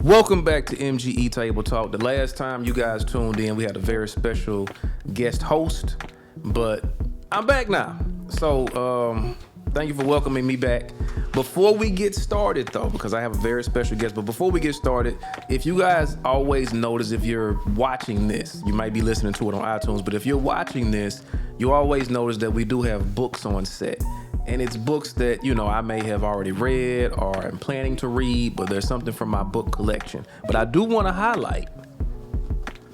Welcome back to MGE Table Talk. The last time you guys tuned in, we had a very special guest host, but I'm back now. So, thank you for welcoming me back. Before we get started, though, because I have a very special guest, but before we get started, if you guys always notice, if you're watching this, you might be listening to it on iTunes, but if you're watching this, you always notice that we do have books on set. And it's books that, I may have already read or am planning to read, but there's something from my book collection. But I do want to highlight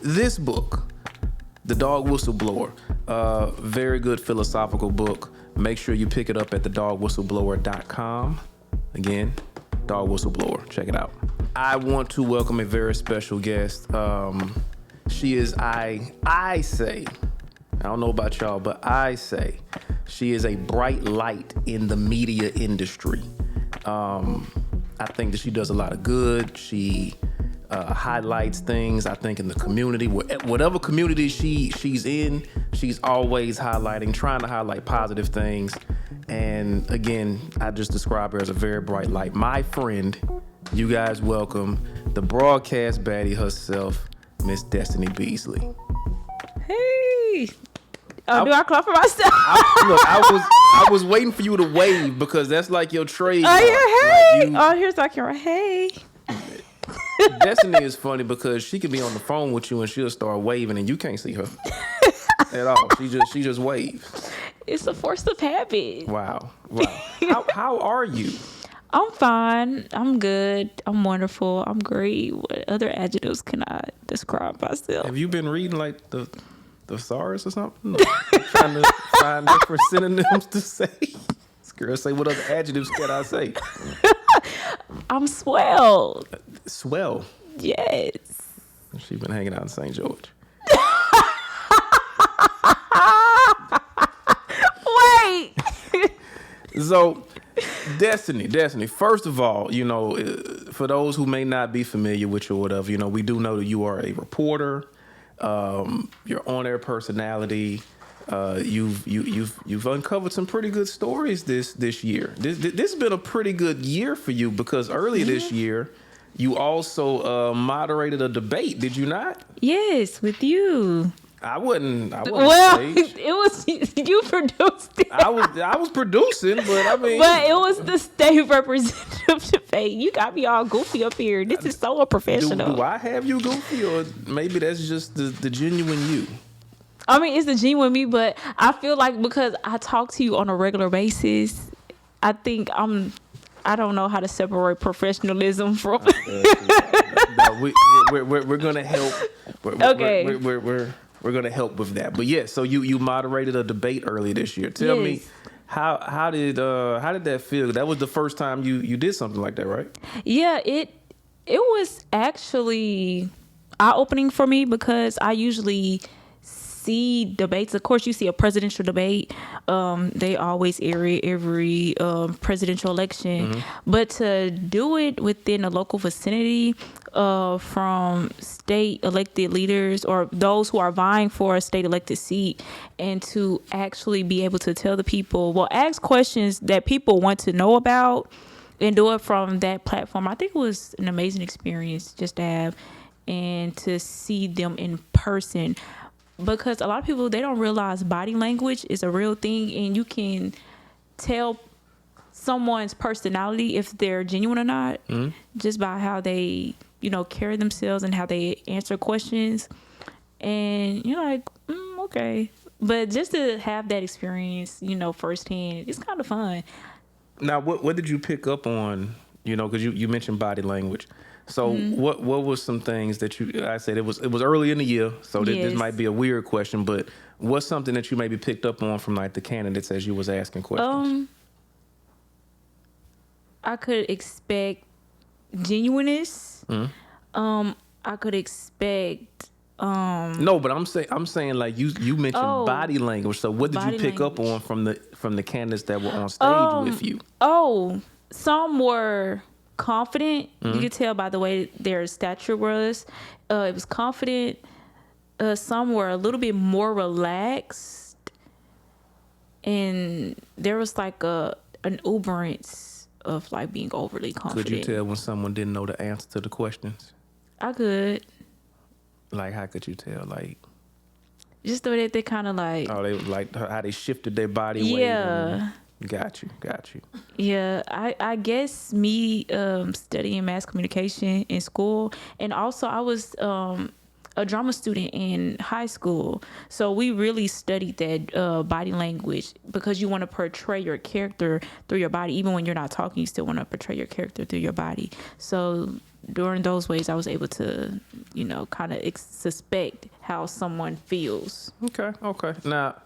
this book, The Dog Whistleblower. Very good philosophical book. Make sure you pick it up at thedogwhistleblower.com. Again, Dog Whistleblower. Check it out. I want to welcome a very special guest. She is, I say, I don't know about y'all, but I say she is a bright light in the media industry. I think that she does a lot of good. She highlights things, I think, in the community. Whatever community she's in, she's always highlighting, trying to highlight positive things. And again, I just describe her as a very bright light. My friend, you guys welcome the broadcast baddie herself, Miss Destiny Beasley. Hey. Do I clap for myself? I was waiting for you to wave because that's like your trade. Oh, yeah, hey. Here's our camera. Hey. Destiny is funny because she could be on the phone with you and she'll start waving and you can't see her at all. She just waves. It's a force of habit. Wow. How are you? I'm fine. I'm good. I'm wonderful. I'm great. What other adjectives can I describe myself? Have you been reading like the thesaurus or something? No. Trying to find different synonyms to say. This girl say, what other adjectives can I say? I'm swell. Swell? Yes. She's been hanging out in St. George. Wait. So, Destiny, first of all, for those who may not be familiar with you or whatever, we do know that you are a reporter. Your on-air personality. You've uncovered some pretty good stories this year. This has been a pretty good year for you because earlier this year you also moderated a debate. Did you not? Yes, with you. I wasn't. Well, staged. it was you produced it. I was producing, but I mean. But it was the state representative debate. You got me all goofy up here. This is so unprofessional. Do I have you goofy, or maybe that's just the genuine you? I mean, it's the genuine me, but I feel like because I talk to you on a regular basis, I think I don't know how to separate professionalism from. No, we're gonna help. Okay. We're gonna help with that. But yeah, so you moderated a debate earlier this year. Tell me how did that feel? That was the first time you did something like that, right? Yeah, it was actually eye-opening for me because I usually see debates. Of course, you see a presidential debate. They always air it every presidential election. Mm-hmm. But to do it within a local vicinity from state elected leaders or those who are vying for a state elected seat, and to actually be able to tell the people, ask questions that people want to know about and do it from that platform. I think it was an amazing experience just to have and to see them in person. Because a lot of people, they don't realize body language is a real thing, and you can tell someone's personality if they're genuine or not just by how they, carry themselves and how they answer questions. And you're like, okay. But just to have that experience, firsthand, it's kind of fun. Now, what did you pick up on, because you mentioned body language. So what was some things that I said it was early in the year, so this might be a weird question, but what's something that you maybe picked up on from like the candidates as you was asking questions? I could expect genuineness. I could expect no, but I'm saying like you mentioned body language. So what did you pick up on from the candidates that were on stage with you? Some were confident. You could tell by the way their stature was. It was confident. Some were a little bit more relaxed, and there was like an exuberance of like being overly confident. Could you tell when someone didn't know the answer to the questions? I could. Like, how could you tell? Like, Just the way that they kind of like. oh, they like how they shifted their body weight. Yeah. Got you. Yeah, I guess me studying mass communication in school, and also I was a drama student in high school, so we really studied that body language, because you want to portray your character through your body. Even when you're not talking, you still want to portray your character through your body. So during those ways, I was able to, kind of suspect how someone feels. Okay. Now,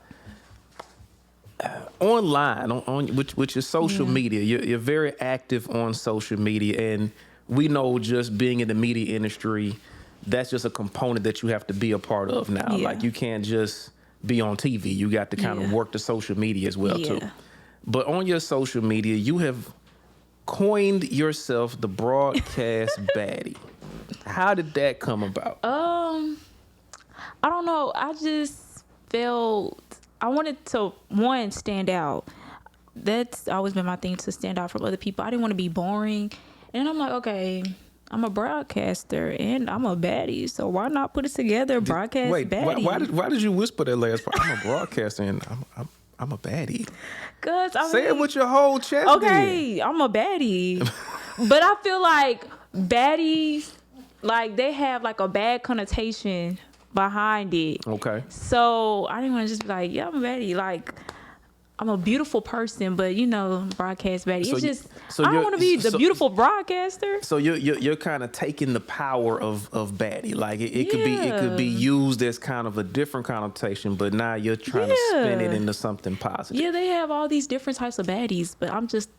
online, which is social media, you're very active on social media, and we know just being in the media industry, that's just a component that you have to be a part of now. Yeah. Like, you can't just be on TV. You got to kind of work the social media as well too. But on your social media, you have coined yourself the broadcast baddie. How did that come about? I don't know. I just felt I wanted to, one, stand out. That's always been my thing, to stand out from other people. I didn't want to be boring. And I'm like, okay, I'm a broadcaster and I'm a baddie, so why not put it together? Broadcast baddie. Why did you whisper that last part? I'm a broadcaster and I'm a baddie. Cause say it with your whole chest. Okay, then. I'm a baddie, but I feel like baddies, like, they have like a bad connotation behind it. Okay. So I didn't want to just be like, yeah, I'm a baddie. Like, I'm a beautiful person, but broadcast baddie. So it's just I don't want to be the beautiful broadcaster. So you're kind of taking the power of baddie. Like, it could be used as kind of a different connotation, but now you're trying to spin it into something positive. Yeah, they have all these different types of baddies, but I'm just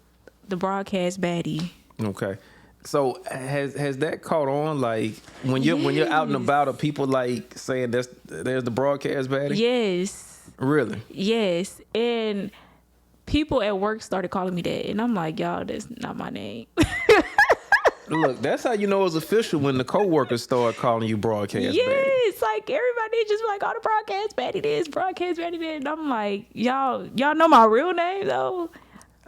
the broadcast baddie. Okay. So has that caught on? Like, when you're out and about, are people like saying there's the broadcast baddie? Yes. Really? Yes. And people at work started calling me that, and I'm like, y'all, that's not my name. Look, that's how you know it's official, when the coworkers start calling you broadcast baddie. Yes, like, everybody just like, oh, the broadcast baddie this, broadcast baddie that, and I'm like, y'all know my real name though.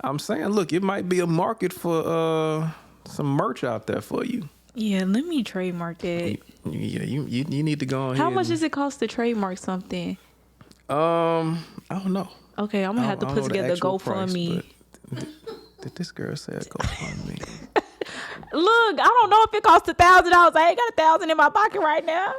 I'm saying, look, it might be a market for some merch out there for you. Yeah, let me trademark that. Yeah, you need to go on. How much does it cost to trademark something? I don't know. Okay, I'm gonna have to put together a GoFundMe. Did this girl say a GoFundMe? Look, I don't know if it costs $1,000. I ain't got $1,000 in my pocket right now.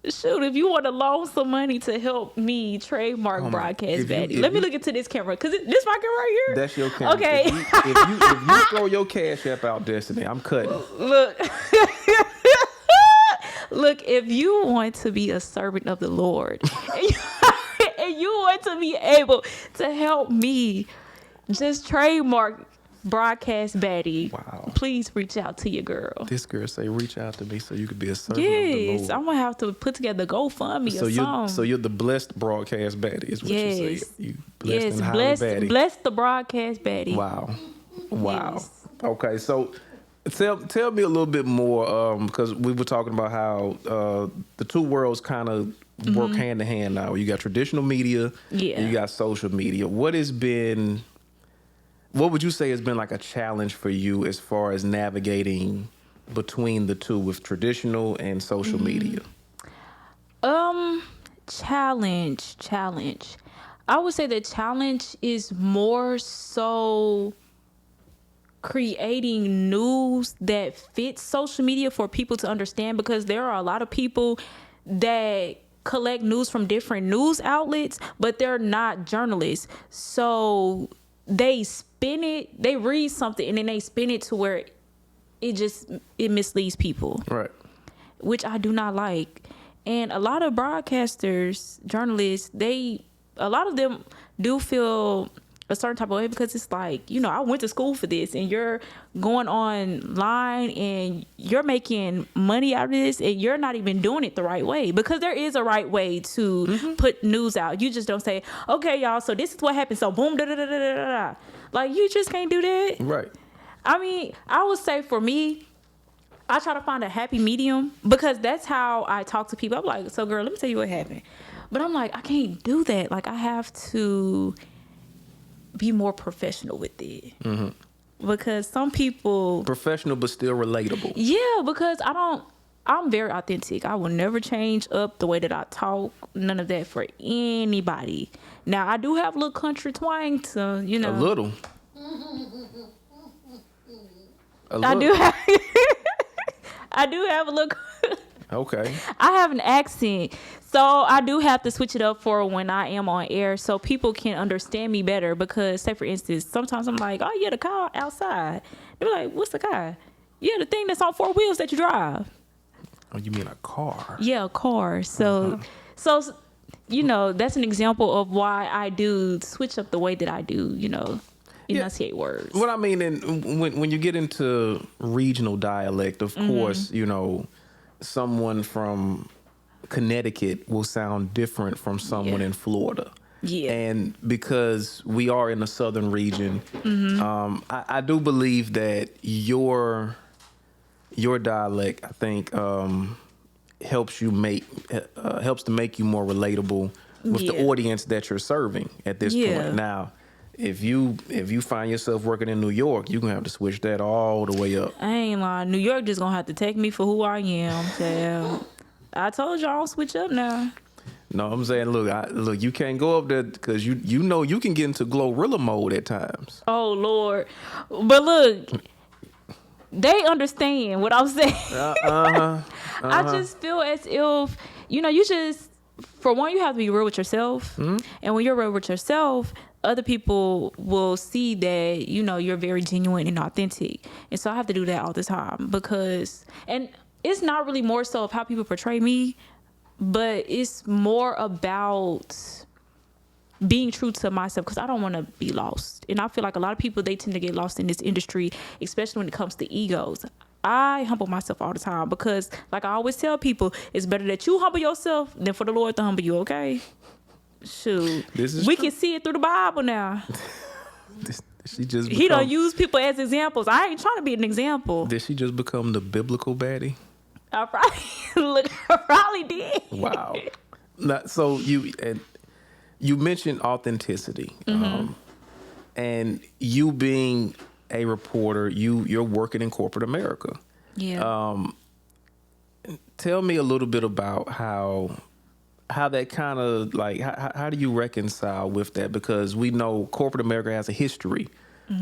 Shoot, if you want to loan some money to help me trademark broadcast baddie, let me look into this camera, because this my camera right here. That's your camera. Okay. If you throw your Cash App out, Destiny, I'm cutting. Look. Look, if you want to be a servant of the Lord and you want to be able to help me just trademark broadcast baddie, wow, please reach out to your girl. This girl say reach out to me so you could be a servant of the Lord. I'm gonna have to put together GoFundMe or something. So you're the blessed broadcast baddie is what you say. You blessed and highly baddie. Blessed the broadcast baddie. Wow. Yes. Okay, so tell me a little bit more, because we were talking about how the two worlds kind of work hand in hand now. You got traditional media, and you got social media. What would you say has been like a challenge for you as far as navigating between the two, with traditional and social media? Challenge. I would say the challenge is more so creating news that fits social media for people to understand, because there are a lot of people that collect news from different news outlets, but they're not journalists. So they read something and then they spin it to where it misleads people. Right. Which I do not like. And a lot of broadcasters, journalists, a lot of them do feel a certain type of way, because it's like, I went to school for this, and you're going online and you're making money out of this, and you're not even doing it the right way, because there is a right way to put news out. You just don't say, okay, y'all, so this is what happened, so boom, da da da da da da. Like, you just can't do that. Right. I mean, I would say for me, I try to find a happy medium, because that's how I talk to people. I'm like, so girl, let me tell you what happened. But I'm like, I can't do that. Like, I have to be more professional with it. because some people Professional but still relatable. yeah, because I'm very authentic. I will never change up the way that I talk. None of that for anybody. Now, I do have a little country twang to, you know. A little. I do have I do have a little Okay. I have an accent. So I do have to switch it up for when I am on air so people can understand me better because say for instance, sometimes I'm like, oh yeah, the car outside. They're like, what's the car? Yeah, the thing that's on 4 wheels that you drive. Oh, you mean a car? Yeah, a car. So you know, that's an example of why I do switch up the way that I do, you know, enunciate words. What I mean, and when you get into regional dialect, of course, you know, someone from Connecticut will sound different from someone in Florida. Yeah. And because we are in the southern region, I do believe that your dialect, I think, helps to make you more relatable with the audience that you're serving at this point. Now, if you find yourself working in New York, you're gonna have to switch that all the way up. I ain't lying. New York just gonna have to take me for who I am. So I told y'all I'll switch up now. No, I'm saying, look, you can't go up there because you know you can get into Glorilla mode at times. Oh Lord, but look, they understand what I'm saying. I just feel as if you just for one you have to be real with yourself, and when you're real with yourself, other people will see that you're very genuine and authentic, and so I have to do that all the time and it's not really more so of how people portray me, but it's more about being true to myself because I don't want to be lost. And I feel like a lot of people, they tend to get lost in this industry, especially when it comes to egos. I humble myself all the time because, like I always tell people, it's better that you humble yourself than for the Lord to humble you, okay? Shoot. We can see it through the Bible now. He don't use people as examples. I ain't trying to be an example. Did she just become the biblical baddie? I probably did. Wow. So you mentioned authenticity, and you being a reporter, you're working in corporate America. Yeah. Tell me a little bit about how that kind of like how do you reconcile with that? Because we know corporate America has a history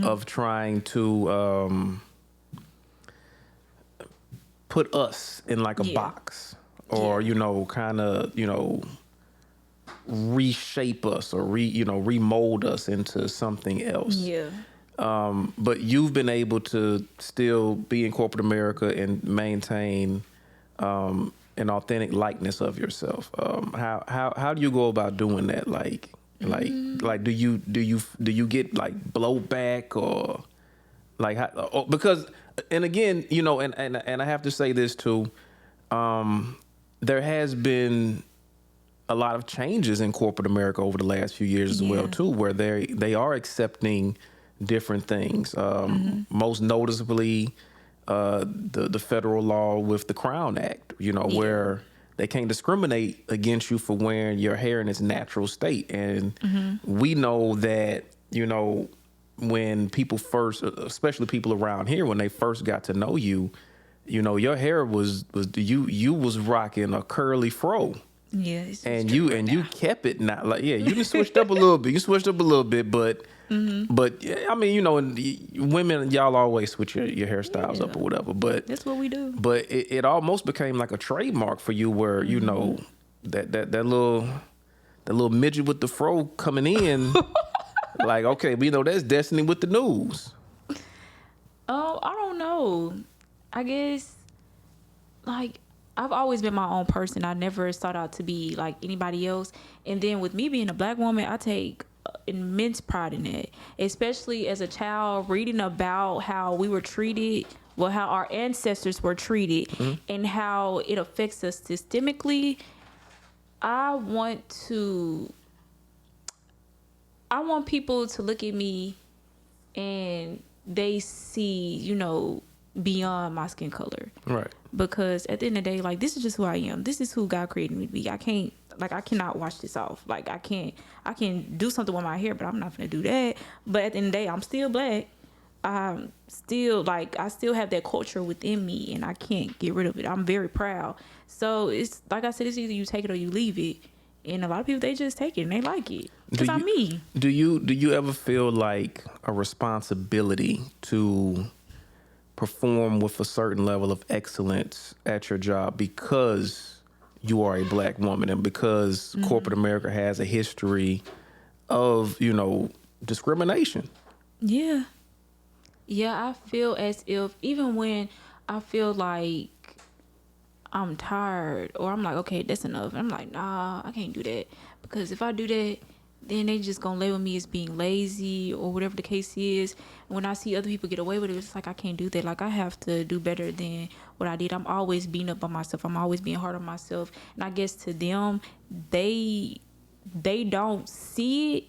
of trying to put us in like a box, or kind of reshape us or remold us into something else. Yeah. But you've been able to still be in corporate America and maintain an authentic likeness of yourself. How do you go about doing that? Like do you get like blowback or like how, because and again and I have to say this too, there has been a lot of changes in corporate America over the last few years as well too, where they are accepting different things. Most noticeably, the federal law with the Crown Act, where they can't discriminate against you for wearing your hair in its natural state. And we know that, when people first, especially people around here, when they first got to know you, your hair was you was rocking a curly fro. Yeah. And you kept it not like, you just switched up a little bit. You switched up a little bit, but I mean, and women, y'all always switch your hairstyles up or whatever. But that's what we do. But it almost became like a trademark for you, where that little midget with the fro coming in, like, okay, we know that's Destiny with the news. Oh, I don't know. I guess like I've always been my own person. I never sought out to be like anybody else. And then with me being a black woman, I take immense pride in it, especially as a child, reading about how we were treated, how our ancestors were treated, and how it affects us systemically. I want people to look at me and they see, beyond my skin color. Right. Because at the end of the day, like, this is just who I am. This is who God created me to be. I cannot wash this off. Like, I can do something with my hair, but I'm not going to do that. But at the end of the day, I'm still black. I still have that culture within me, and I can't get rid of it. I'm very proud. So it's like I said, it's either you take it or you leave it. And a lot of people, they just take it and they like it because I'm me. Do you ever feel like a responsibility to perform with a certain level of excellence at your job because you are a black woman and because corporate America has a history of, discrimination? Yeah. Yeah, I feel as if even when I feel like I'm tired or I'm like, okay, that's enough. I'm like, nah, I can't do that. Because if I do that, then they just gonna label me as being lazy or whatever the case is. And when I see other people get away with it, it's like I can't do that. Like I have to do better than what I did. I'm always beating up on myself. I'm always being hard on myself. And I guess to them, they don't see it.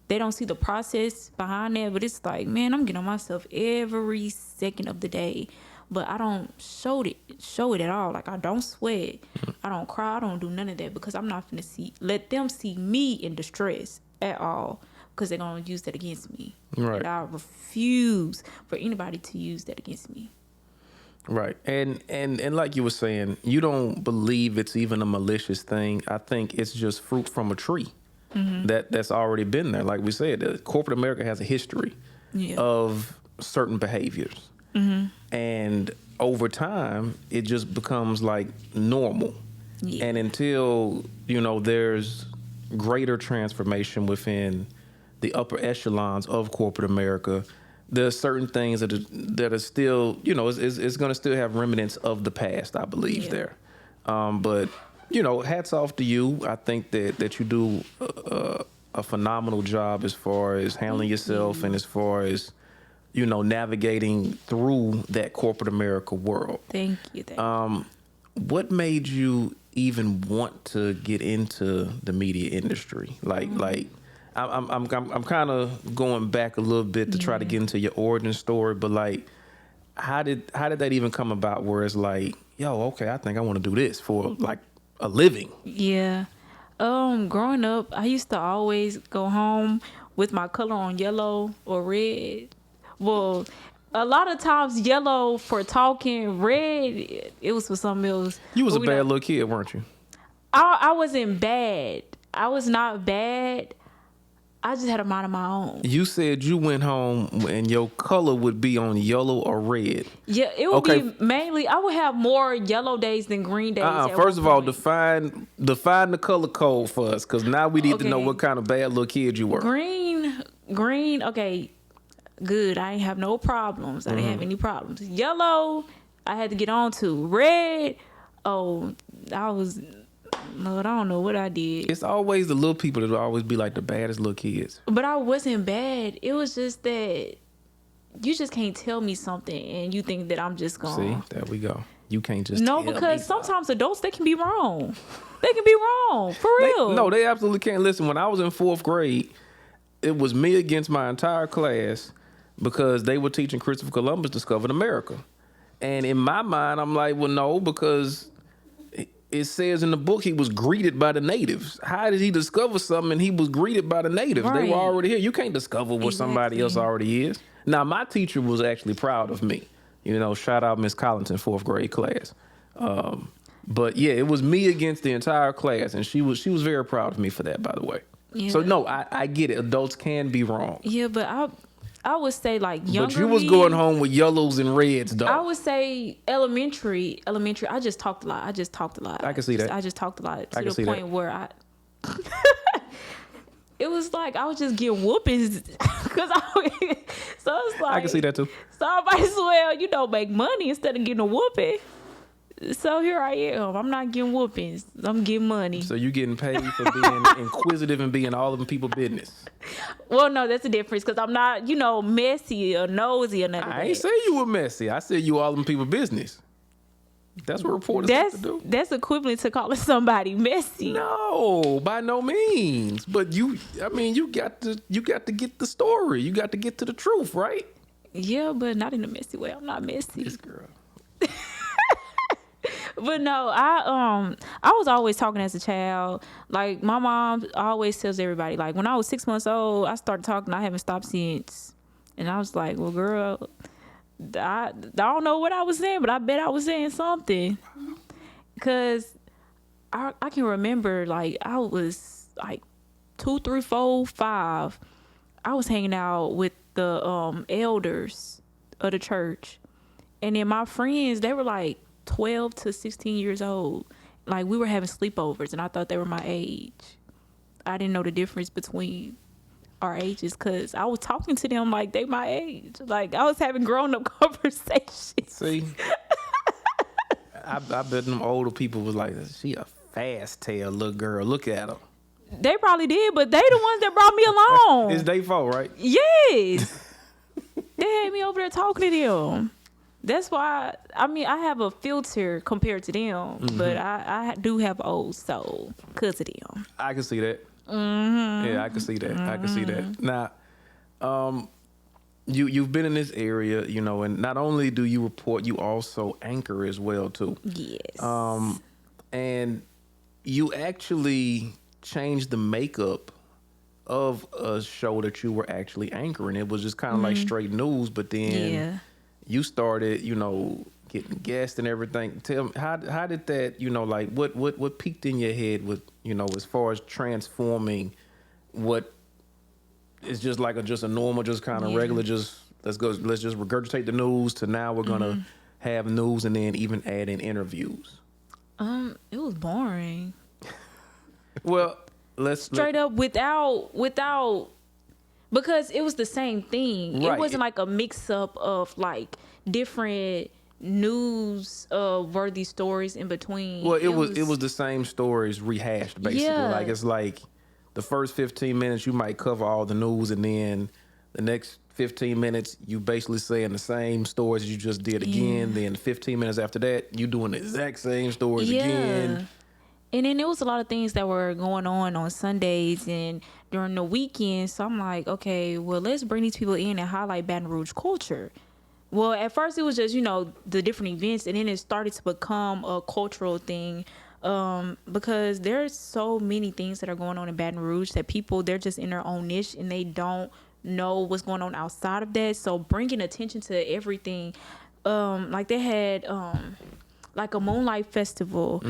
They don't see the process behind that. But it's like, man, I'm getting on myself every second of the day. But I don't show it at all. Like I don't sweat. I don't cry. I don't do none of that because I'm not finna let them see me in distress at all because they're gonna use that against me. Right. And I refuse for anybody to use that against me. Right. And like you were saying, you don't believe it's even a malicious thing. I think it's just fruit from a tree that's already been there. Like we said, corporate America has a history of certain behaviors. And over time, it just becomes like normal. Yeah. And until, there's greater transformation within the upper echelons of corporate America, there's certain things that are still, it's going to still have remnants of the past, I believe, there. But, hats off to you. I think that you do a phenomenal job as far as handling yourself and as far as, navigating through that corporate America world. Thank you. What made you even want to get into the media industry? Like I'm kind of going back a little bit to try to get into your origin story, but like, how did that even come about? Where it's like, yo, okay, I think I want to do this for like a living. Yeah. Growing up, I used to always go home with my color on yellow or red. Well, a lot of times yellow for talking, red, it was for something else. You was a bad little kid, weren't you? I wasn't bad. I was not bad. I just had a mind of my own. You said you went home and your color would be on yellow or red. Yeah, it would be mainly, I would have more yellow days than green days. First of all, define the color code for us, because now we need to know what kind of bad little kid you were. Green, okay. Good. I ain't have no problems. I didn't have any problems. Yellow, I had to get on to. Red, I don't know what I did. It's always the little people that will always be like the baddest little kids. But I wasn't bad. It was just that you just can't tell me something and you think that I'm just going. See, there we go. You can't just tell me. No, because sometimes adults, they can be wrong. They can be wrong. For real. No, they absolutely can't. Listen, when I was in 4th grade, it was me against my entire class, because they were teaching Christopher Columbus discovered America. And in my mind, I'm like, well, no, because it says in the book he was greeted by the natives. How did he discover something and he was greeted by the natives? Right. They were already here. You can't discover what somebody else already is. Now, my teacher was actually proud of me. Shout out Miss Collington, 4th grade class. But yeah, it was me against the entire class. And she was very proud of me for that, by the way. Yeah. So no, I get it. Adults can be wrong. Yeah, but I would say like younger. But you was going home with yellows and reds, though. I would say elementary. I just talked a lot. I can see that. I just talked a lot to the point where it was like I was just getting whoopings because so it's like I can see that too. So I might as well, make money instead of getting a whooping. So here I am. I'm not getting whoopings. I'm getting money. So you getting paid for being inquisitive and being all of them people business. Well, no, that's the difference, because I'm not, messy or nosy or nothing. I ain't say you were messy. I said you all of them people business. That's what reporters have to do. That's equivalent to calling somebody messy. No, by no means. But you got to get the story. You got to get to the truth, right? Yeah, but not in a messy way. I'm not messy. This girl. But no, I was always talking as a child. Like my mom always tells everybody, like when I was 6 months old, I started talking. I haven't stopped since. And I was like, well, girl, I don't know what I was saying, but I bet I was saying something. Because I can remember, like, I was like 2, 3, 4, 5. I was hanging out with the elders of the church. And then my friends, they were like 12 to 16 years old. Like, we were having sleepovers, and I thought they were my age. I didn't know the difference between our ages because I was talking to them like they my age. Like, I was having grown-up conversations. See, I bet them older people was like, she a fast tail little girl. Look at her. They probably did, but they the ones that brought me along. It's their fault, right? Yes. They had me over there talking to them. That's why, I mean, I have a filter compared to them, but I do have old soul because of them. I can see that. Yeah, I can see that. I can see that. Now, you've been in this area, you know, and not only do you report, you also anchor as well too. Yes. And you actually changed the makeup of a show that you were actually anchoring. It was just kind of like straight news, but then you started, you know, getting guests and everything. Tell me, how did that, you know, like what peaked in your head with, you know, as far as transforming what is just like just a normal, just kind of regular, just let's just regurgitate the news to now we're gonna have news and then even add in interviews. It was boring. Well, straight up without because it was the same thing. Right. It wasn't like a mix up of like different news worthy stories in between. Well, it was the same stories rehashed basically. Yeah. Like it's like the first 15 minutes you might cover all the news and then the next 15 minutes you basically saying the same stories you just did again. Then 15 minutes after that you doing the exact same stories again. And then there was a lot of things that were going on Sundays and during the weekend. So I'm like, okay, well, let's bring these people in and highlight Baton Rouge culture. Well, at first it was just, you know, the different events, and then it started to become a cultural thing because there's so many things that are going on in Baton Rouge that people, they're just in their own niche and they don't know what's going on outside of that. So bringing attention to everything, like they had like a Moonlight Festival.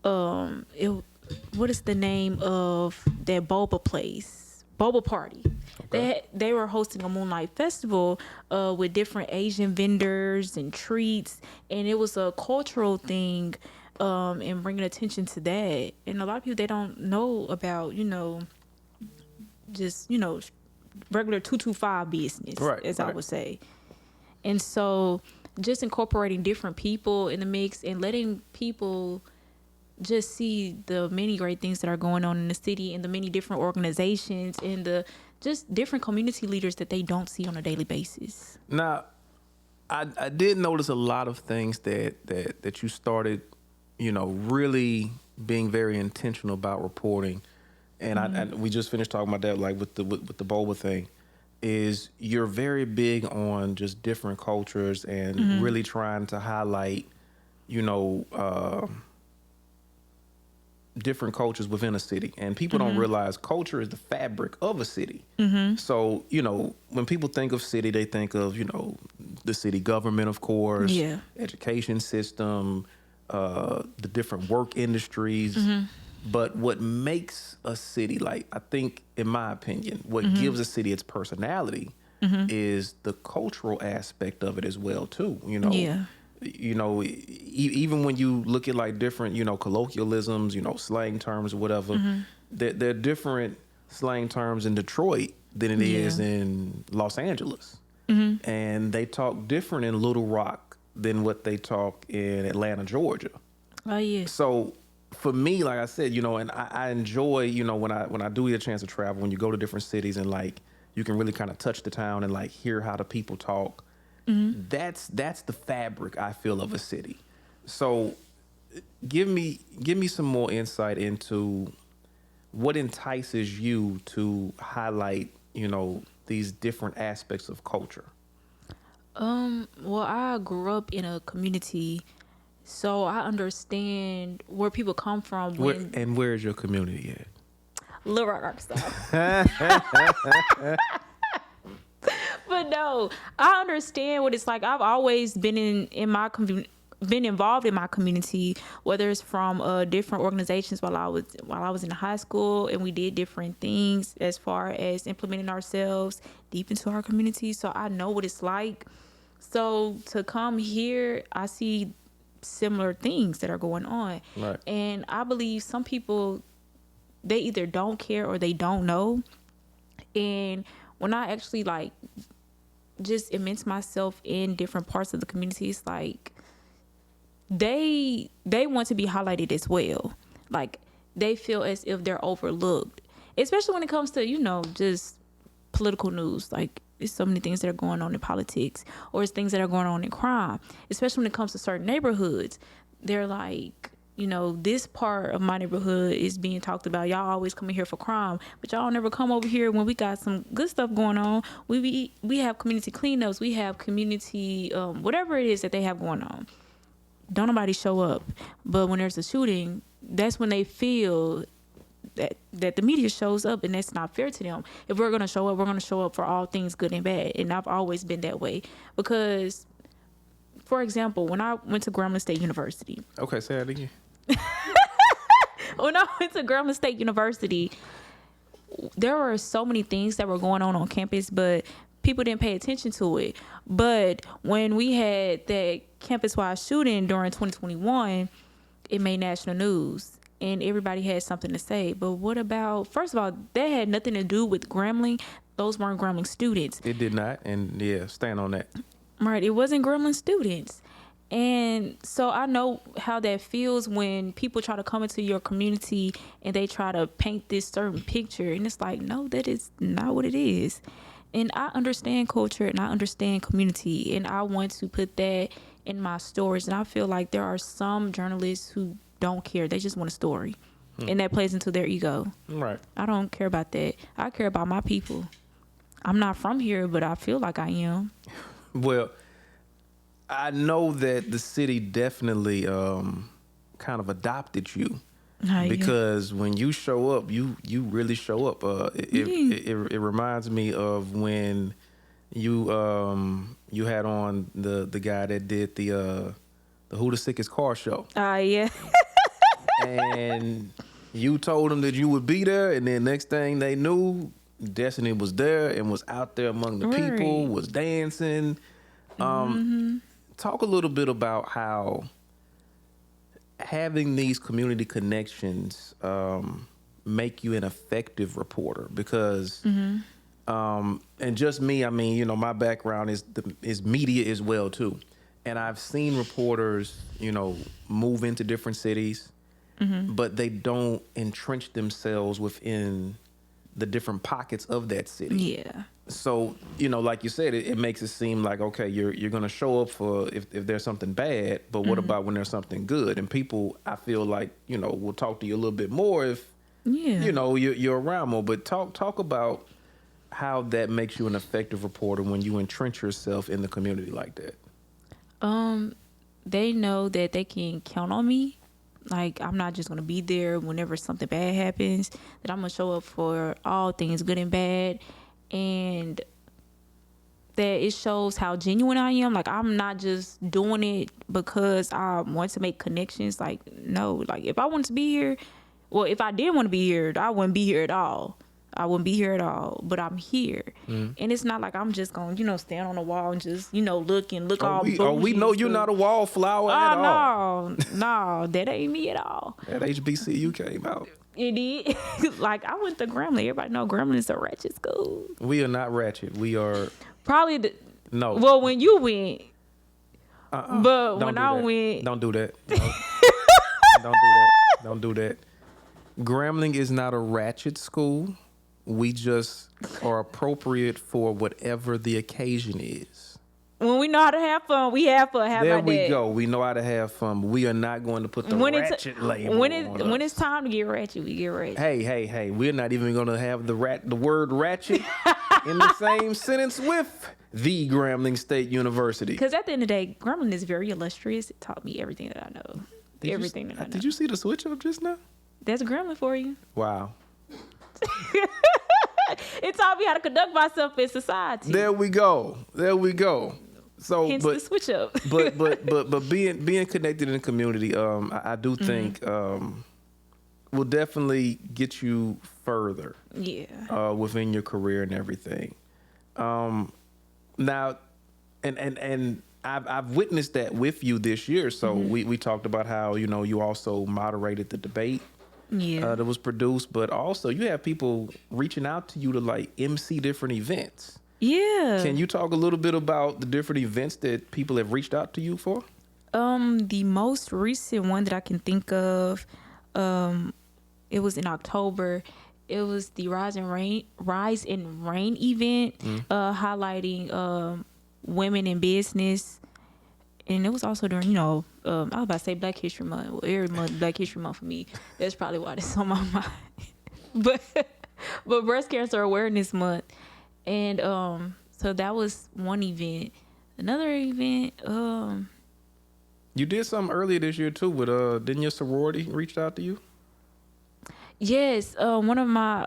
What is the name of that boba place? Boba party. Okay. They were hosting a Moonlight Festival with different Asian vendors and treats, and it was a cultural thing, and bringing attention to that. And a lot of people, they don't know about, you know, just, you know, regular 225 business, as I would say. And so just incorporating different people in the mix and letting people just see the many great things that are going on in the city and the many different organizations and the just different community leaders that they don't see on a daily basis. Now, I did notice a lot of things that you started, you know, really being very intentional about reporting. And we just finished talking about that, like with the boba thing, is you're very big on just different cultures and really trying to highlight, you know, different cultures within a city. And people don't realize culture is the fabric of a city. So, you know, when people think of city, they think of, you know, the city government, of course, education system, the different work industries. But what makes a city, like, I think, in my opinion, what gives a city its personality is the cultural aspect of it as well, too. You know, you know, even when you look at like different, you know, colloquialisms, you know, slang terms or whatever, they're different slang terms in Detroit than it is in Los Angeles. And they talk different in Little Rock than what they talk in Atlanta, Georgia. Oh, yeah. So for me, like I said, you know, and I enjoy, you know, when I do get a chance to travel, when you go to different cities and like you can really kind of touch the town and like hear how the people talk. That's the fabric, I feel, of a city. So give me some more insight into what entices you to highlight, you know, these different aspects of culture. Well, I grew up in a community, so I understand where people come from. Where is your community at? Little Rock, Arkansas. But no, I understand what it's like. I've always been been involved in my community, whether it's from different organizations while I was in high school, and we did different things as far as implementing ourselves deep into our community. So I know what it's like. So to come here, I see similar things that are going on, Right. and I believe some people, they either don't care or they don't know. And when I actually like just immerse myself in different parts of the community, it's like they want to be highlighted as well. Like they feel as if they're overlooked, especially when it comes to, just political news. Like there's so many things that are going on in politics, or it's things that are going on in crime, especially when it comes to certain neighborhoods. They're like, this part of my neighborhood is being talked about. Y'all always coming here for crime, but y'all never come over here when we got some good stuff going on. We have community cleanups, we have community whatever it is that they have going on. Don't nobody show up. But when there's a shooting, that's when they feel that the media shows up, and that's not fair to them. If we're gonna show up, we're gonna show up for all things good and bad. And I've always been that way because, for example, when I went to Grambling State University. Okay, say that again. When I went to Grambling State University, there were so many things that were going on campus, but people didn't pay attention to it. But when we had that campus-wide shooting during 2021, it made national news, and everybody had something to say. But what about, first of all, that had nothing to do with Grambling. Those weren't Grambling students. It did not, and yeah, stand on that. Right, it wasn't Grambling students. And so I know how that feels when people try to come into your community and they try to paint this certain picture, and it's like, no, that is not what it is. And I understand culture and I understand community, and I want to put that in my stories. And I feel like there are some journalists who don't care. They just want a story. And that plays into their ego. Right. I don't care about that. I care about my people. I'm not from here, but I feel like I am. Well, I know that the city definitely kind of adopted you. Because when you show up, you really show up. It reminds me of when you had on the guy that did the Who the Sickest Car show. Yeah. And you told them that you would be there, and then next thing they knew, Destiny was there and was out there among the people, was dancing. Talk a little bit about how having these community connections make you an effective reporter, because and just me, I mean, my background is media as well too, and I've seen reporters move into different cities, but they don't entrench themselves within the different pockets of that city. Yeah. So, like you said, it makes it seem like, okay, you're going to show up for if there's something bad, but what about when there's something good? And people, I feel like, will talk to you a little bit more if, you're around more. But talk about how that makes you an effective reporter when you entrench yourself in the community like that. They know that they can count on me. Like, I'm not just going to be there whenever something bad happens, that I'm going to show up for all things good and bad. And that it shows how genuine I am. Like, I'm not just doing it because I want to make connections. Like, no. Like, if I wanted to be here, well, if I did want to be here, I wouldn't be here at all. But I'm here. And it's not like I'm just going to, stand on the wall and just, look all bougie. We know you're not a wallflower at all. No, that ain't me at all. At HBCU came out. It did. Like, I went to Grambling. Everybody know Grambling is a ratchet school. We are not ratchet. We are probably no. Well, when you went, but don't when I went, don't do that. No. Don't do that. Grambling is not a ratchet school. We just are appropriate for whatever the occasion is. When we know how to have fun, we have fun. There we go. We know how to have fun, but we are not going to put the ratchet label on us. When it's time to get ratchet, we get ratchet. Hey. We're not even going to have the word ratchet in the same sentence with the Grambling State University. Because at the end of the day, Grambling is very illustrious. It taught me everything that I know. Did you see the switch up just now? That's Grambling for you. Wow. It taught me how to conduct myself in society. There we go. So, Hence the switch up. but being connected in the community, I do think will definitely get you further. Yeah. Within your career and everything. Now, and I've witnessed that with you this year. So we talked about how you also moderated the debate. Yeah. That was produced, but also you have people reaching out to you to like MC different events. Yeah. Can you talk a little bit about the different events that people have reached out to you for? The most recent one that I can think of, it was in October. It was the Rise and Rain event, highlighting women in business. And it was also during, I was about to say Black History Month. Well, every month, Black History Month for me. That's probably why that's on my mind. but Breast Cancer Awareness Month. And so that was one event. Another event, you did something earlier this year too with didn't your sorority reached out to you? Yes, one of my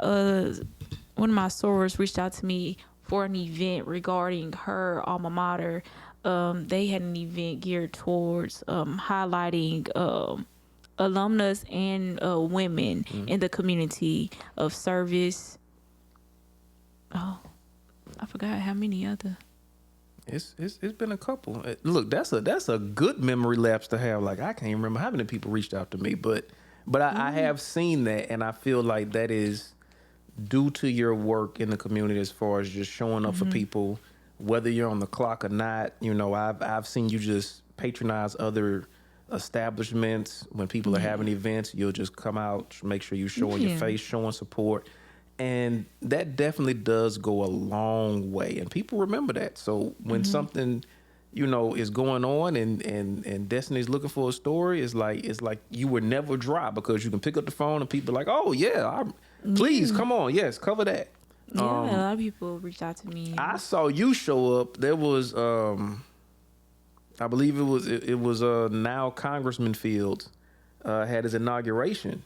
sorors reached out to me for an event regarding her alma mater. They had an event geared towards highlighting alumnus and women in the community of service. Oh, I forgot how many other. It's been a couple. Look, that's a good memory lapse to have. Like I can't remember how many people reached out to me, but I have seen that, and I feel like that is due to your work in the community as far as just showing up for people, whether you're on the clock or not. I've seen you just patronize other establishments when people are having events. You'll just come out, make sure you're showing your face, showing support. And that definitely does go a long way. And people remember that. So when something, is going on and Destiny's looking for a story, it's like you were never dry because you can pick up the phone and people are like, oh, yeah, please, come on. Yes, cover that. Yeah, a lot of people reached out to me. I saw you show up. There was, I believe it was now Congressman Fields had his inauguration.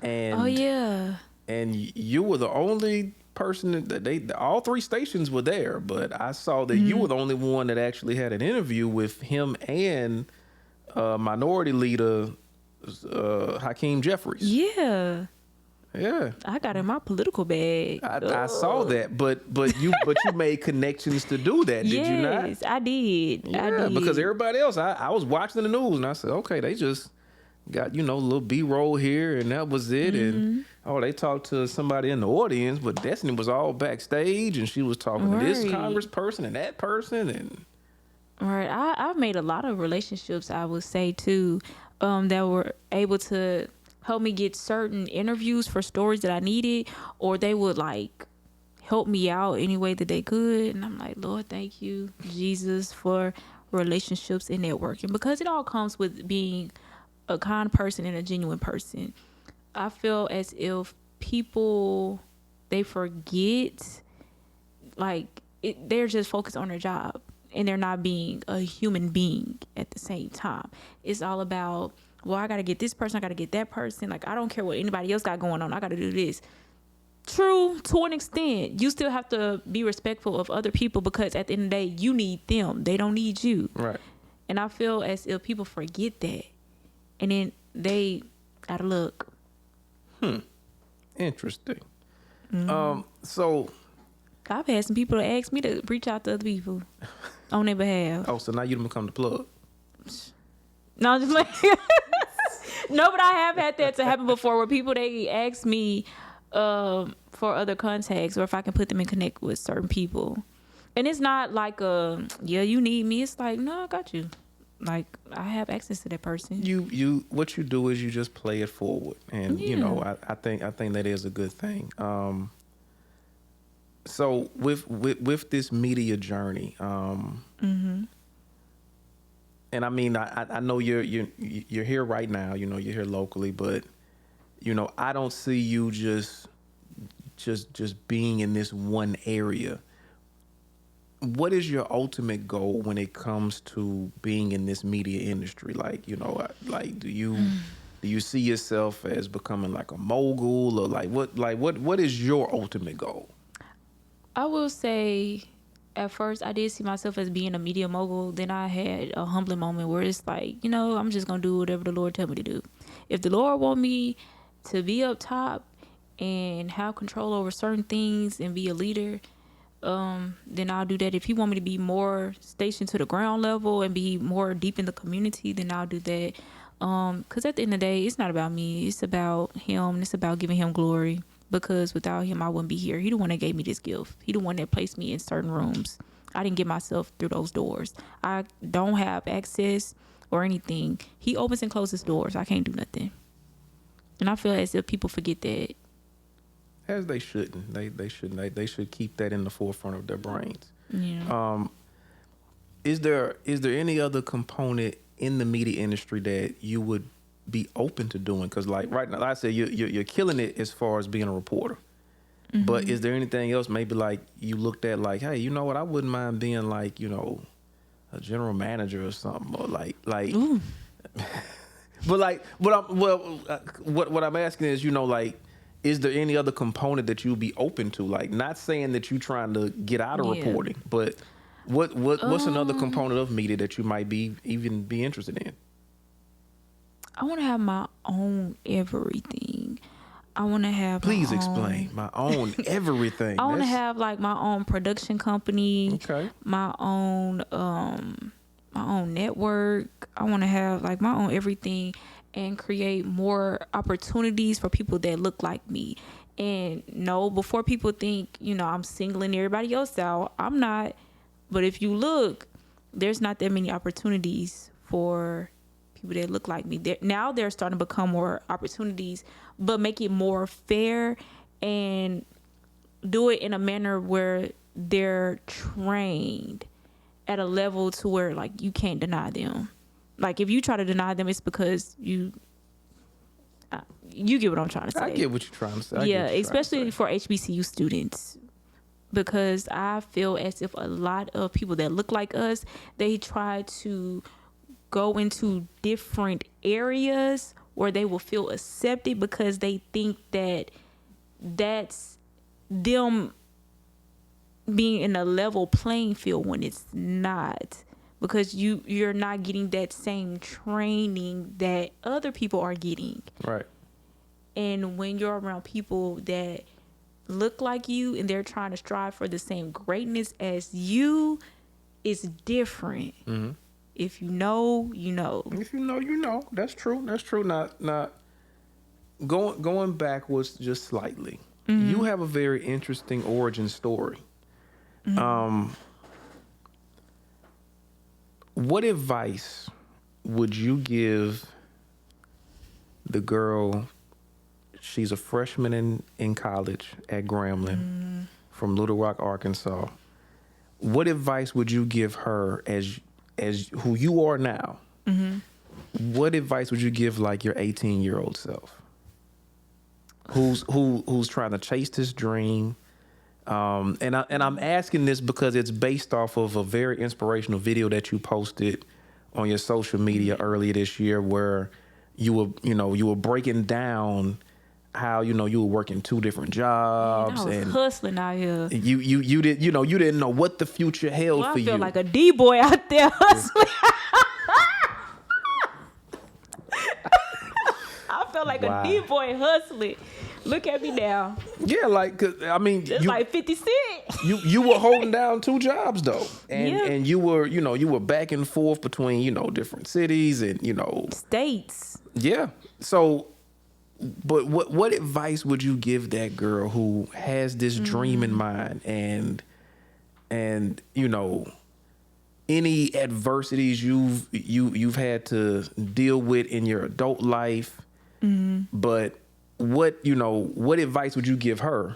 And oh, yeah. And you were the only person that all three stations were there, but I saw that you were the only one that actually had an interview with him and Minority Leader Hakeem Jeffries. Yeah. Yeah. I got in my political bag. I saw that, but you made connections to do that, did you not? Yes, I did. Yeah, I did. because everybody else, I was watching the news and I said, okay, they just got, a little B-roll here and that was it. And they talked to somebody in the audience, but Destiny was all backstage and she was talking to this congressperson and that person. And right. I've made a lot of relationships, I would say, too, that were able to help me get certain interviews for stories that I needed, or they would like help me out any way that they could. And I'm like, Lord, thank you, Jesus, for relationships and networking, because it all comes with being a kind person and a genuine person. I feel as if people, they forget, like they're just focused on their job and they're not being a human being at the same time. It's all about, well, I got to get this person, I got to get that person. Like, I don't care what anybody else got going on. I got to do this. True, to an extent. You still have to be respectful of other people because at the end of the day, you need them. They don't need you. Right. And I feel as if people forget that. And then they out of luck. Interesting. So I've had some people that ask me to reach out to other people on their behalf. Oh, so now you done become the plug. No, I'm just like no, but I have had that to happen before where people, they ask me for other contacts or if I can put them in connect with certain people. And it's not like yeah, you need me. It's like, no, I got you. Like, I have access to that person. You what you do is you just play it forward, and I think that is a good thing. So with this media journey, and I mean, I know you're here right now. You're here locally, but I don't see you just being in this one area. What is your ultimate goal when it comes to being in this media industry? Like, do you see yourself as becoming like a mogul, or what is your ultimate goal? I will say, at first, I did see myself as being a media mogul. Then I had a humbling moment where it's like, I'm just gonna do whatever the Lord tell me to do. If the Lord want me to be up top and have control over certain things and be a leader, then I'll do that. If He want me to be more stationed to the ground level and be more deep in the community, then I'll do that. Because at the end of the day, it's not about me. It's about Him. It's about giving Him glory. Because without Him, I wouldn't be here. He the one that gave me this gift. He the one that placed me in certain rooms. I didn't get myself through those doors. I don't have access or anything. He opens and closes doors. I can't do nothing. And I feel as if people forget that. As they shouldn't. They shouldn't. They should keep that in the forefront of their brains. Yeah. Is there any other component in the media industry that you would be open to doing? Because like right now, like I said, you're killing it as far as being a reporter. Mm-hmm. But is there anything else maybe like you looked at like, hey, you know what, I wouldn't mind being like, a general manager or something, or like Ooh. but what I'm asking is, like, is there any other component that you'd be open to? Like, not saying that you're trying to get out of reporting, but what's another component of media that you might be interested in? I want to have my own everything. I want to have. Please explain. My own everything. I want to have like my own production company. Okay. My own network. I want to have like my own everything and create more opportunities for people that look like me. And no, before people think, I'm singling everybody else out, I'm not. But if you look, there's not that many opportunities for people that look like me. Now they're starting to become more opportunities, but make it more fair and do it in a manner where they're trained at a level to where like you can't deny them. Like if you try to deny them, it's because you get what I'm trying to say. I get what you're trying to say. Yeah, especially for HBCU students. Because I feel as if a lot of people that look like us, they try to go into different areas where they will feel accepted because they think that that's them being in a level playing field when it's not. Because you're not getting that same training that other people are getting. Right. And when you're around people that look like you and they're trying to strive for the same greatness as you, it's different. Mm-hmm. If you know, you know. If you know, you know. That's true. Not going backwards just slightly. Mm-hmm. You have a very interesting origin story. Mm-hmm. What advice would you give the girl? She's a freshman in college at Grambling from Little Rock, Arkansas. What advice would you give her as who you are now? Mm-hmm. What advice would you give like your 18-year-old self? Who's trying to chase this dream? And I'm asking this because it's based off of a very inspirational video that you posted on your social media earlier this year, where you were breaking down how you were working 2 different jobs. Man, I was and hustling out here. You didn't know what the future held for you. I feel like a D-boy out there hustling. I feel like a D-boy hustling. Look at me now. Yeah, like, I mean, it's like 50 Cent. You were holding down 2 jobs though, and you were back and forth between different cities and states. Yeah. So, but what advice would you give that girl who has this dream in mind and any adversities you've had to deal with in your adult life, but what advice would you give her?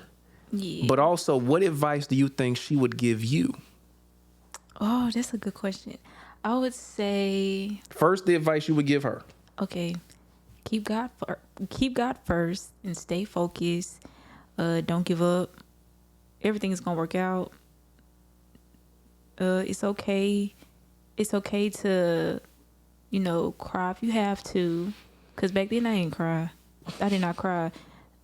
Yeah. But also, what advice do you think she would give you? Oh, that's a good question. I would say first, the advice you would give her. Okay, keep God first and stay focused. Don't give up. Everything is gonna work out. It's okay. It's okay to, cry if you have to. Cause back then I didn't cry. I did not cry.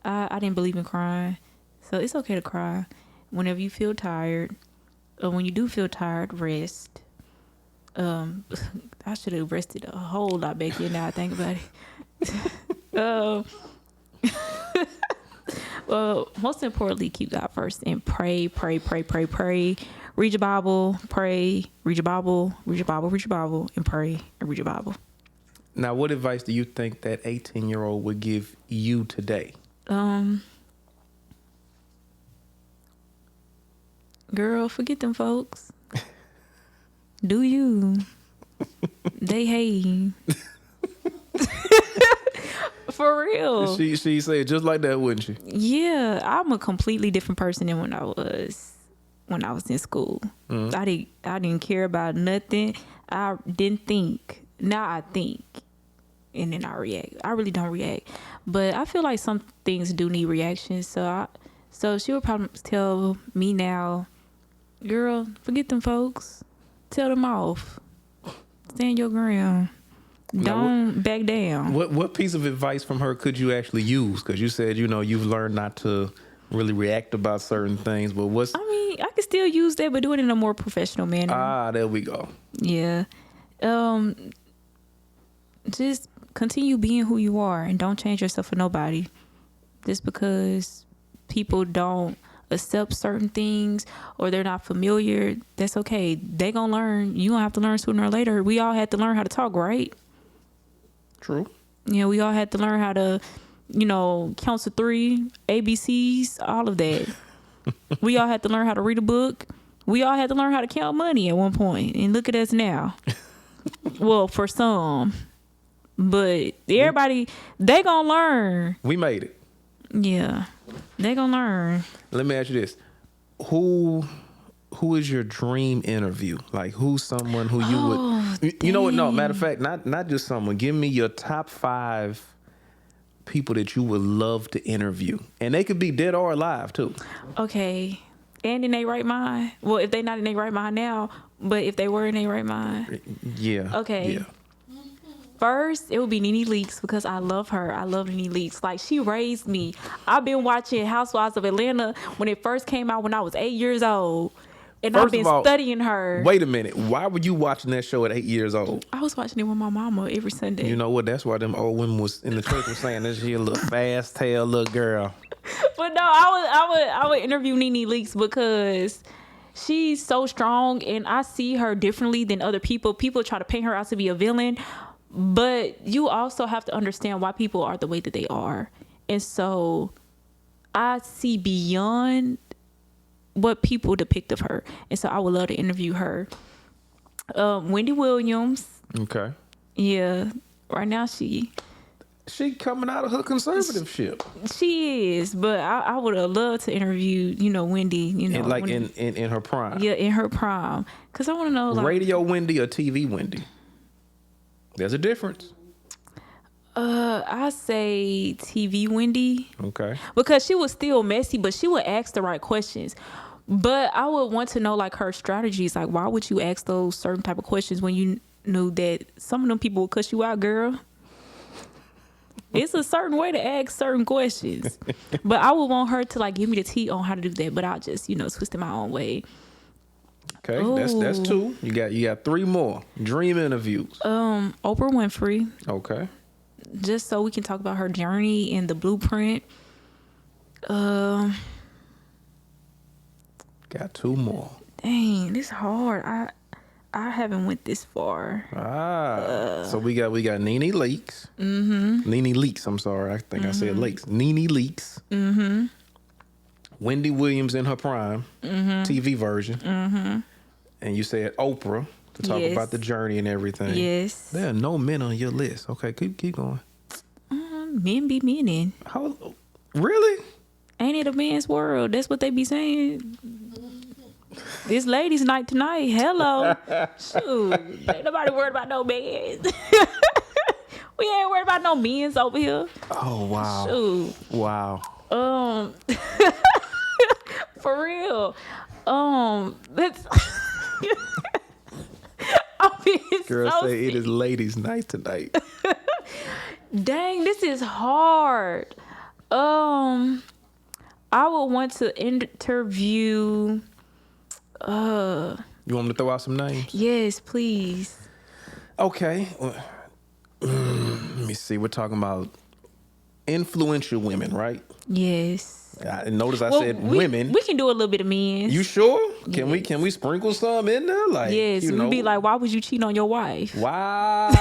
I didn't believe in crying. So it's okay to cry. whenever you feel tired, or when you do feel tired, rest. I should have rested a whole lot back then. Now I think about it. Well, most importantly, keep God first and pray. Read your Bible, pray. Read your Bible, and pray and read your Bible. Now, what advice do you think that 18-year-old would give you today? Girl, forget them folks. Do you? They hate. For real. She said just like that, wouldn't she? Yeah, I'm a completely different person than when I was in school. I didn't care about nothing. I didn't think. Now I think, and then I react. I really don't react, but I feel like some things do need reaction. So she would probably tell me now, girl, forget them folks. Tell them off. Stand your ground. Don't back down. What piece of advice from her could you actually use? Because you said, you've learned not to really react about certain things. But I can still use that, but do it in a more professional manner. Ah, there we go. Yeah. Just continue being who you are and don't change yourself for nobody. Just because people don't accept certain things or they're not familiar, that's okay. They gonna learn. You gonna have to learn sooner or later. We all had to learn how to talk, right? True. We all had to learn how to, count to 3, ABCs, all of that. We all had to learn how to read a book. We all had to learn how to count money at one point. And look at us now. Well, for some. But everybody, they gonna learn. We made it. Yeah. They gonna learn. Let me ask you this. Who is your dream interview? Like, who's someone who you would... You know what? No, matter of fact, not just someone. Give me your top 5 people that you would love to interview. And they could be dead or alive, too. Okay. And in their right mind. Well, if they not in their right mind now, but if they were in their right mind. Yeah. Okay. Yeah. First, it would be Nene Leakes because I love her. I love Nene Leakes. Like, she raised me. I've been watching Housewives of Atlanta when it first came out when I was 8 years old. And First I've been of all, studying her. Wait a minute. Why were you watching that show at 8 years old? I was watching it with my mama every Sunday. You know what? That's why them old women was in the church was saying this here little fast tail little girl. But no, I would interview Nene Leakes because she's so strong and I see her differently than other people. People try to paint her out to be a villain, but you also have to understand why people are the way that they are. And so I see beyond what people depict of her. And so I would love to interview her. Wendy Williams. Okay. Yeah. Right now she coming out of her conservativeship. She is, but I would have loved to interview, Wendy, And like in her prime. Yeah, in her prime. Because I want to know, like, radio Wendy or TV Wendy? There's a difference. I say TV Wendy. Okay. Because she was still messy, but she would ask the right questions. But I would want to know, like, her strategies. Like, why would you ask those certain type of questions when you knew that some of them people would cuss you out, girl? It's a certain way to ask certain questions. But I would want her to, like, give me the tea on how to do that. But I'll just, twist it my own way. Okay, that's 2. You got 3 more dream interviews. Oprah Winfrey. Okay. Just so we can talk about her journey and the blueprint. Got 2 more. Dang, this hard. I haven't went this far. So we got Nene Leakes. Mm-hmm. Nene Leakes. I'm sorry, I think I said Leakes. Nene Leakes. Mm-hmm. Wendy Williams in her prime, TV version. Mm-hmm. And you said Oprah to talk about the journey and everything. Yes. There are no men on your list. Okay, keep going. Men be meaning. Really? Ain't it a man's world? That's what they be saying. It's ladies' night tonight. Hello. Shoot. Ain't nobody worried about no men. We ain't worried about no men's over here. Oh, wow. Shoot. Wow. For real. That's Girl so say it is ladies' night tonight. Dang, this is hard. I I would want to interview. You want me to throw out some names? Yes, please. Okay. Let me see. We're talking about influential women, right? Yes. Notice I said women. We can do a little bit of men. You sure? Yes. Can we sprinkle some in there? Like, yes, we'd be like, why would you cheat on your wife? Wow.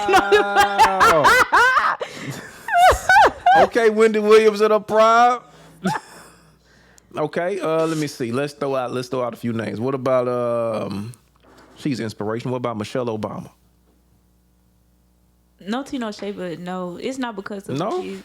Okay, Wendy Williams in a prime. Okay, let me see. Let's throw out a few names. What about she's inspirational. What about Michelle Obama? No tea, no shade, but no, it's not because of No? kids.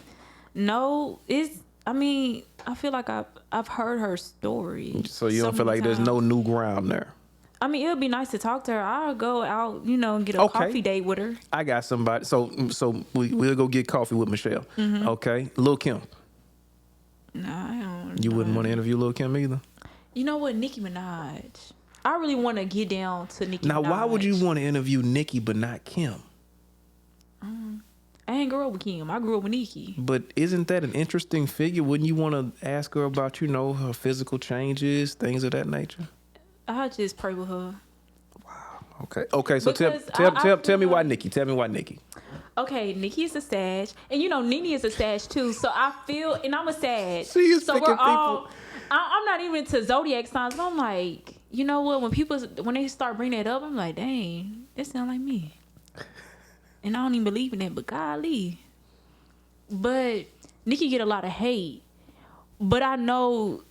No, it's. I mean, I feel like I've heard her story. So you don't so feel many like there's times. no new ground there? I mean, it would be nice to talk to her. I'll go out, and get a coffee date with her. I got somebody. So we'll go get coffee with Michelle. Mm-hmm. Okay, Lil Kim. No, I don't. You wouldn't want to interview Lil Kim either. You know what, Nicki Minaj. I really want to get down to Nicki Now, Minaj. why would you want to interview Nicki but not Kim? I ain't grew up with Kim. I grew up with Nicki. But isn't that an interesting figure? Wouldn't you want to ask her about, her physical changes, things of that nature? I just pray with her. Okay. So tell me why Nicki. Tell me why Nicki. Okay, Nicki is a Sag, and Nene is a Sag too. So I feel, and I'm a Sag. She is so picking we're all. people. I'm not even into zodiac signs, but I'm like, you know what? When they start bringing that up, I'm like, dang, that sound like me. And I don't even believe in that, but golly. But Nicki get a lot of hate, but I know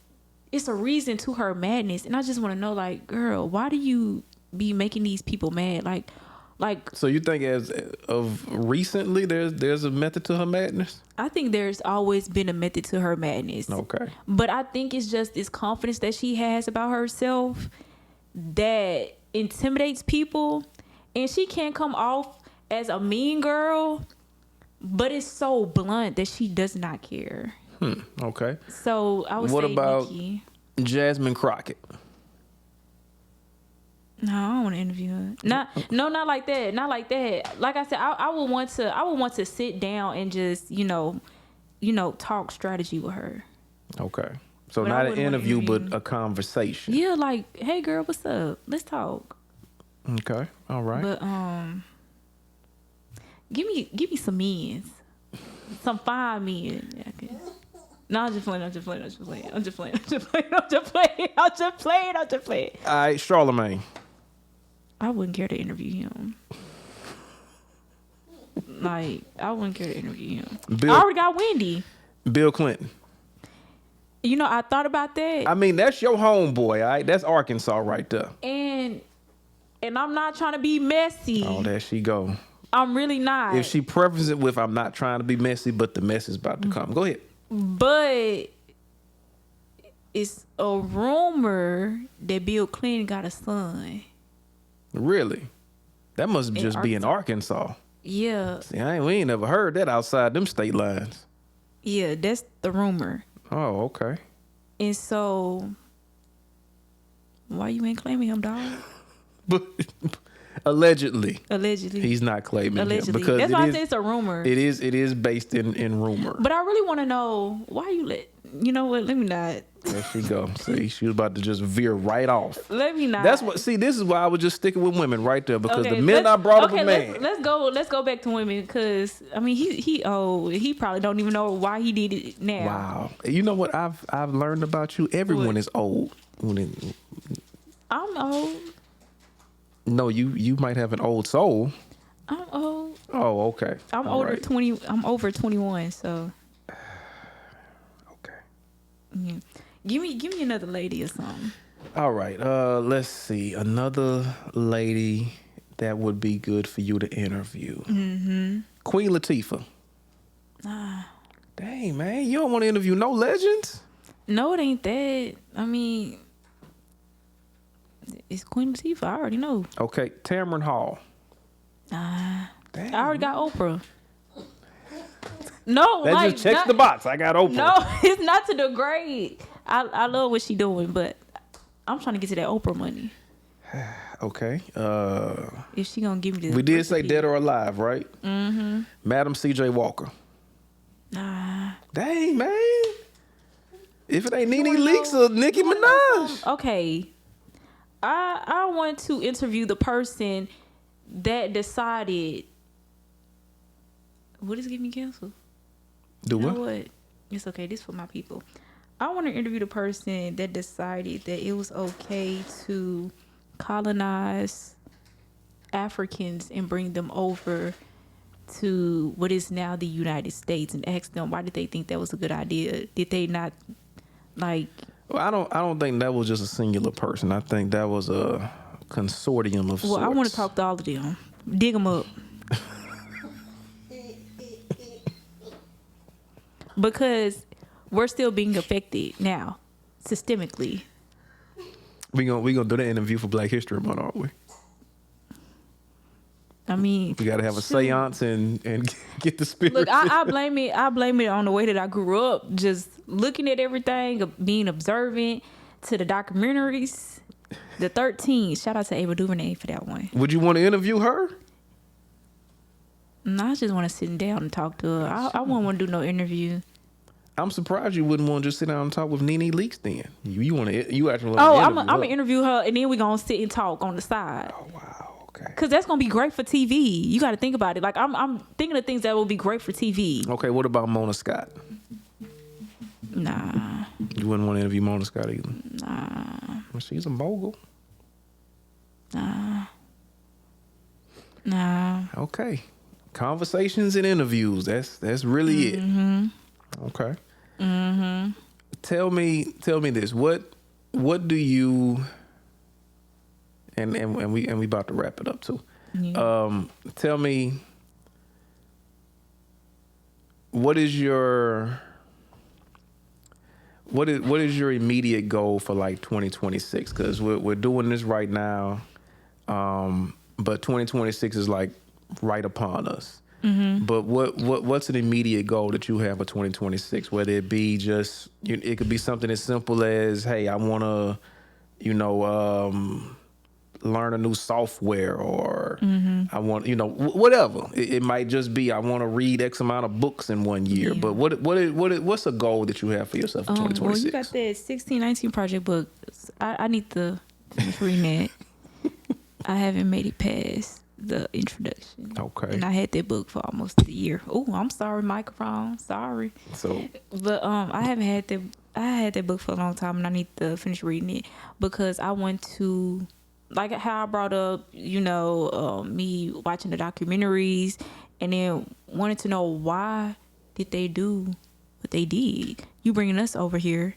it's a reason to her madness, and I just want to know, like, girl, why do you be making these people mad? Like. So you think as of recently, there's a method to her madness? I think there's always been a method to her madness. Okay. But I think it's just this confidence that she has about herself that intimidates people, and she can't come off as a mean girl, but it's so blunt that she does not care. Okay. So I would What say about Nicki. Jasmine Crockett? No, I don't want to interview her. Not like that. Not like that. Like I said, I would want to sit down and just talk strategy with her. Okay. So But I not an wouldn't want to interview, but interview. a conversation. Yeah, like, hey girl, what's up? Let's talk. Okay. All right. But give me some men, some fine men. Okay. No, I'm just playing. All right, Charlemagne. I wouldn't care to interview him. Like, I wouldn't care to interview him. I already got Wendy. Bill Clinton. I thought about that. I mean, that's your homeboy, all right? That's Arkansas right there. And I'm not trying to be messy. Oh, there she go. I'm really not. If she prefaces it with, I'm not trying to be messy, but the mess is about to come. Go ahead. But it's a rumor that Bill Clinton got a son. Really? That must just be in Arkansas. Yeah. See, we ain't never heard that outside them state lines. Yeah, that's the rumor. Oh, okay. And so, why you ain't claiming him, dog? But allegedly. Allegedly. He's not claiming Allegedly. him. Because that's why I say it's a rumor. It is based in rumor. But I really want to know why you you know what? Let me not. There she go. See, she was about to just veer right off. Let me not. This is why I was just sticking with women right there, because the men I brought up a man. Let's go back to women, because I mean he old. He probably don't even know why he did it now. Wow. You know what I've learned about you? Everyone is old. I'm old. No, you might have an old soul. I'm old. Oh, okay. I'm All over right. 20. I'm over 21. So. Okay. Yeah. Give me another lady or something. All right. Let's see. Another lady that would be good for you to interview. Mm-hmm. Queen Latifah. Dang, man. You don't want to interview no legends? No, it ain't that. I mean, it's Queen Latifah. I already know. Okay. Tamron Hall. Dang, I man. already got Oprah. No, That like, just checks the box. I got Oprah. No, it's not to degrade. I love what she doing, but I'm trying to get to that Oprah money. Okay. If she gonna give me the We did say recipe. dead or alive, right? Mm-hmm. Madam C.J. Walker. Nah. Dang, man. If it ain't Nene Leakes or Nicki Minaj. Okay. I want to interview the person that decided. What is getting me canceled? Do You what? know what? It's okay. This for my people. I want to interview the person that decided that it was okay to colonize Africans and bring them over to what is now the United States and ask them why did they think that was a good idea? Did they not like? Well, I don't think that was just a singular person. I think that was a consortium of sorts. Well, I want to talk to all of them. Dig them up. Because we're still being affected now, systemically. We gonna do the interview for Black History Month, aren't we? I mean, we gotta have a seance and get the spirit. Look, I blame it on the way that I grew up, just looking at everything, being observant to the documentaries. The 13. Shout out to Ava DuVernay for that one. Would you want to interview her? No, I just want to sit down and talk to her. I wouldn't want to do no interview. I'm surprised you wouldn't want to just sit down and talk with Nene Leakes then. You actually want Oh, to I'm gonna interview her and then we're gonna sit and talk on the side. Oh wow, okay. Cause that's gonna be great for TV. You got to think about it. Like I'm thinking of things that will be great for TV. Okay, what about Mona Scott? Nah. You wouldn't want to interview Mona Scott either. Nah. Well, she's a mogul. Nah. Okay. Conversations and interviews. That's really it. Okay. Tell me this. What do you and we about to wrap it up too. Yeah. Tell me what is your immediate goal for like 2026? Because we're doing this right now, but 2026 is like right upon us. But what's an immediate goal that you have for 2026? Whether it be just it could be something as simple as, hey, I want to, learn a new software, or I want, whatever. It might just be I want to read X amount of books in 1 year. Yeah. But what's a goal that you have for yourself for 2026? Well, you got that 1619 project book. I need to finish reading that. I haven't made it past the introduction. Okay. And I had that book for almost a year. Oh, I'm sorry, microphone. Sorry. But I haven't had that. I had that book for a long time, and I need to finish reading it because I want to, like how I brought up, me watching the documentaries, and then wanted to know why did they do what they did. You bringing us over here,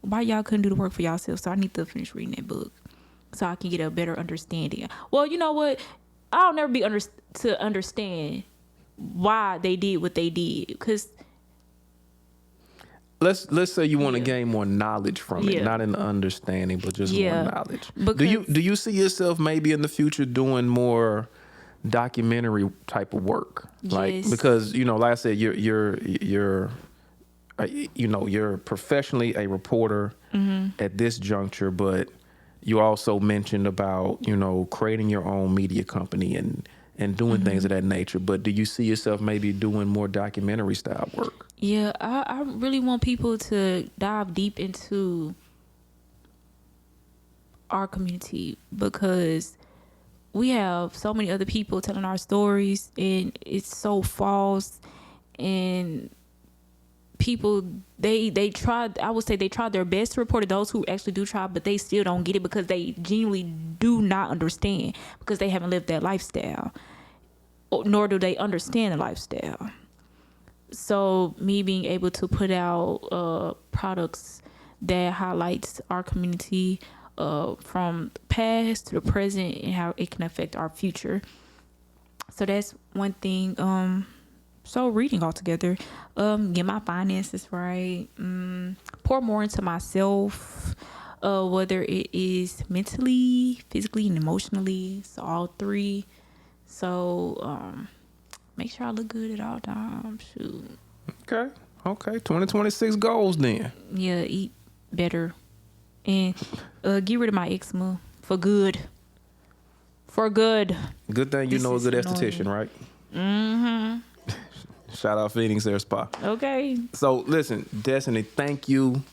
why y'all couldn't do the work for yourself? So I need to finish reading that book so I can get a better understanding. Well, you know what? I'll never be to understand why they did what they did, because let's say you want to gain more knowledge from it, not an understanding, but just more knowledge. Do you see yourself maybe in the future doing more documentary type of work? Yes. Like, because like I said, you're professionally a reporter at this juncture, but you also mentioned about, creating your own media company and doing things of that nature. But do you see yourself maybe doing more documentary style work? Yeah, I really want people to dive deep into our community, because we have so many other people telling our stories and it's so false, and people they tried, I would say they tried their best to report it, those who actually do try, but they still don't get it because they genuinely do not understand, because they haven't lived that lifestyle, nor do they understand the lifestyle. So me being able to put out products that highlights our community from the past to the present and how it can affect our future. So that's one thing. So reading altogether, get my finances right, pour more into myself, whether it is mentally, physically, and emotionally. So all three. So make sure I look good at all times. Shoot. Okay. 2026 goals then. Yeah, eat better and get rid of my eczema for good. Good thing you know a good esthetician, right? Shout out Phoenix Hair Spa. Okay. So listen, Destiny, thank you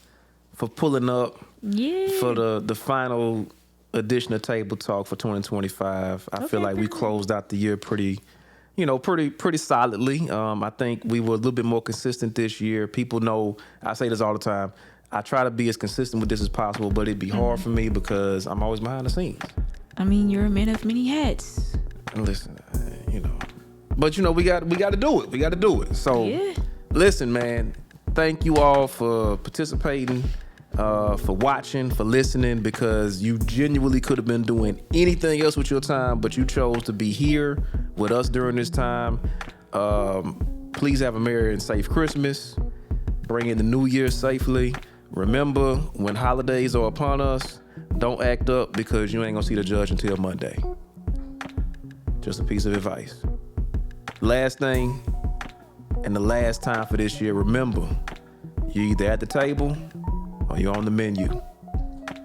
for pulling up Yeah. for the final edition of Table Talk for 2025. I feel like we closed out the year pretty solidly. I think we were a little bit more consistent this year. People know I say this all the time. I try to be as consistent with this as possible, but it'd be hard for me because I'm always behind the scenes. I mean, you're a man of many hats. And listen, but we got to do it. We got to do it. So listen, man, thank you all for participating, for watching, for listening, because you genuinely could have been doing anything else with your time, but you chose to be here with us during this time. Please have a Merry and safe Christmas. Bring in the New Year safely. Remember, when holidays are upon us, don't act up because you ain't gonna see the judge until Monday. Just a piece of advice. Last thing, and the last time for this year, remember, you're either at the table or you're on the menu.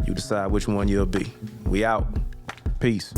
You decide which one you'll be. We out. Peace.